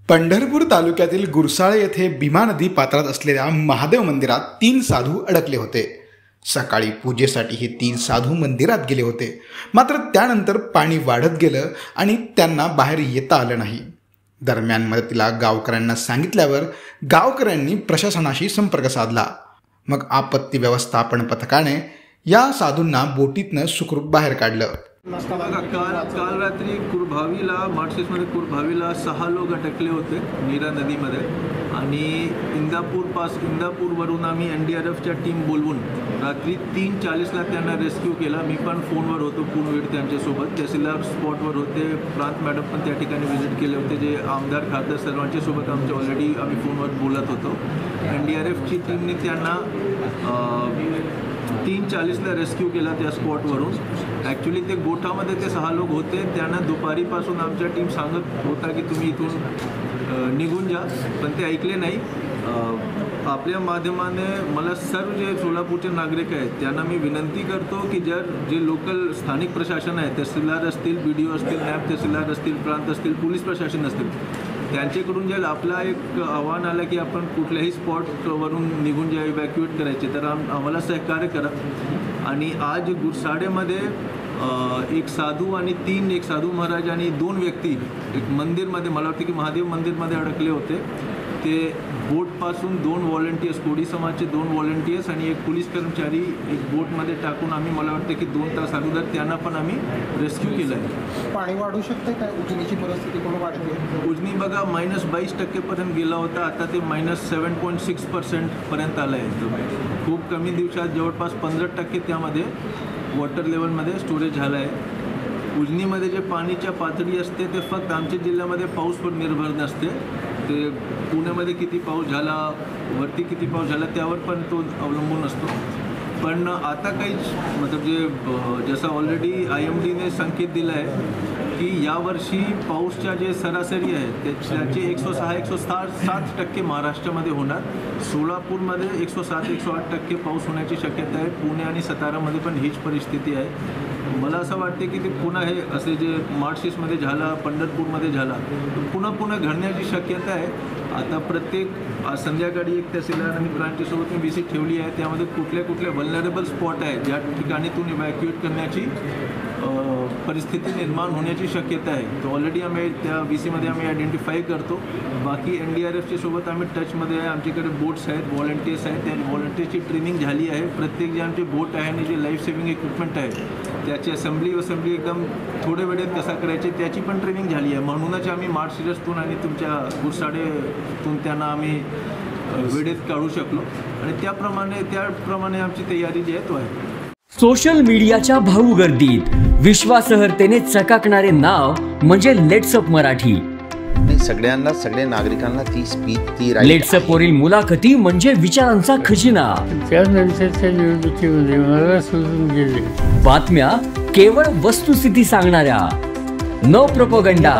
पंढरपूर तालुक्यातील गुरसाळे येथे भीमा नदी पात्रात असलेल्या महादेव मंदिरात 3 साधू अडकले होते। सकाळी पूजेसाठी हे 3 साधू मंदिरात गेले होते, मात्र त्यानंतर पाणी वाढत गेलं आणि त्यांना बाहेर येता आलं नाही। दरम्यान मदतीला गावकऱ्यांना सांगितल्यावर गावकऱ्यांनी प्रशासनाशी संपर्क साधला। मग आपत्ती व्यवस्थापन पथकाने या साधूंना बोटीतनं सुखरूप बाहेर काढलं। काल रात्री कुरभावीला मार्चेसमध्ये कुरभावीला 6 लोक अटकले होते नीरा नदीमध्ये आणि इंदापूरवरून आम्ही NDRFच्या टीम बोलवून रात्री 3:40ला त्यांना रेस्क्यू केला। मी पण फोनवर होतो पूर्ण वेळ त्यांच्यासोबत, तहसीलदार स्पॉटवर होते, प्रांत मॅडम पण त्या ठिकाणी व्हिजिट केले होते, जे आमदार खासदार सर्वांच्या सोबत आमच्या ऑलरेडी आम्ही फोनवर बोलत होतो। NDRFची टीमने त्यांना 3:40ला रेस्क्यू केला त्या स्पॉटवरून। ॲक्च्युली ते गोठामध्ये ते 6 लोक होते, त्यांना दुपारीपासून आमच्या टीम सांगत होता की तुम्ही इथून निघून जा, पण ते ऐकले नाही। आपल्या माध्यमाने मला सर्व जे सोलापूरचे नागरिक आहेत त्यांना मी विनंती करतो की जे लोकल स्थानिक प्रशासन आहे, तहसीलदार असतील, BDO असतील, नायब तहसीलदार असतील, प्रांत असतील, पोलीस प्रशासन असतील, त्यांच्याकडून जर आपला एक आव्हान आलं की आपण कुठल्याही स्पॉटवरून निघून जे इव्हॅक्युएट करायचे तर आम्हाला सहकार्य करा। आणि आज गुरसाडेमध्ये एक साधू आणि एक साधू महाराज आणि 2 व्यक्ती एक मंदिरमध्ये, मला वाटतं की महादेव मंदिरमध्ये अडकले होते। ते बोटपासून 2 व्हॉलंटियर्स, कोडी समाजचे 2 व्हॉलंटियर्स आणि एक पोलीस कर्मचारी एक बोटमध्ये टाकून आम्ही, मला वाटतं की 2 तास अगोदर त्यांना पण आम्ही रेस्क्यू केलं आहे। पाणी वाढू शकते काय? उजनीची परिस्थिती कोण वाढते? उजनी बघा -22% गेला होता, आता ते -7.6% पर्यंत आलं आहे। खूप कमी दिवसात जवळपास 15% त्यामध्ये वॉटर लेवलमध्ये स्टोरेज झालं आहे। उजनीमध्ये जे पाणीच्या पातळी असते ते फक्त आमच्या जिल्ह्यामध्ये पाऊसवर निर्भर नसते, ते पुण्यामध्ये किती पाऊस झाला, वरती किती पाऊस झाला त्यावर पण तो अवलंबून असतो। पण आता काहीच मतलब जसं ऑलरेडी IMDने संकेत दिला आहे की यावर्षी पाऊसच्या जे सरासरी आहे त्याचे 106-107% महाराष्ट्रामध्ये होणार। सोलापूरमध्ये 107-108% पाऊस होण्याची शक्यता आहे। पुणे आणि सातारामध्ये पण हीच परिस्थिती आहे। मला असं वाटते की ते पुन्हा हे असे जे मार्चेसमध्ये झाला, पंढरपूरमध्ये झाला, पुन्हा घडण्याची शक्यता आहे। आता आज संध्याकाळी एक तहसीलदार आणि ब्रांचेसोबत मी विजिट ठेवली आहे, त्यामध्ये कुठले व्हल्नरेबल स्पॉट आहेत ज्या ठिकाणीतून इव्हॅक्युएट करण्याची परिस्थिती निर्माण होण्याची शक्यता आहे। तो ऑलरेडी आम्ही त्या VCमध्ये आम्ही आयडेंटिफाय करतो। बाकी NDRFच्या सोबत आम्ही टचमध्ये आहे, आमच्याकडे बोट्स आहेत, व्हॉलंटियर्स आहेत, त्या व्हॉलंटियर्सची ट्रेनिंग झाली आहे। प्रत्येक जे आमचे बोट आहे आणि जे लाईफ सेव्हिंग इक्विपमेंट आहे त्याची असेंब्ली एकदम थोड्या वेळेत कसा करायचे त्याची पण ट्रेनिंग झाली आहे। म्हणूनच आम्ही मार्चेसतून आणि तुमच्या गुरसाडेतून त्यांना आम्ही वेळेत काढू शकलो आणि त्याप्रमाणे आमची तयारी जी आहे तो आहे। सोशल मीडियाच्या भाऊ गर्दीत विश्वासार्हतेने चकाकणारे नाव म्हणजे लेट्सअप मराठी। सगळ्या नागरिकांना ती स्पीच ती लेट्सअप वरील मुलाखती म्हणजे विचारांचा खजिना। त्यानंतरच्या निवडणुकीमध्ये मला सोडून गेले। बातम्या केवळ वस्तुस्थिती सांगणाऱ्या, न प्रोपगंडा,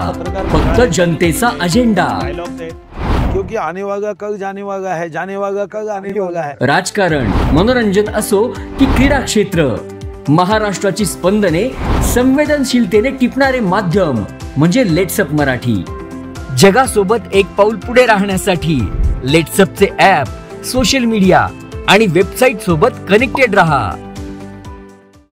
फक्त जनतेचा अजेंडा। क्योंकि आने वाला कल जाने वाला है, जाने वाला कल आने वाला है। राजकारण, मनोरंजन असो की क्रीडा क्षेत्र, महाराष्ट्राची स्पंदने संवेदनशीलतेने टिपणारे माध्यम म्हणजे लेट्सअप मराठी। जगासोबत एक पाऊल पुढे राहण्यासाठी लेट्सअपचे ॲप, सोशल मीडिया आणि वेबसाईट सोबत कनेक्टेड रहा।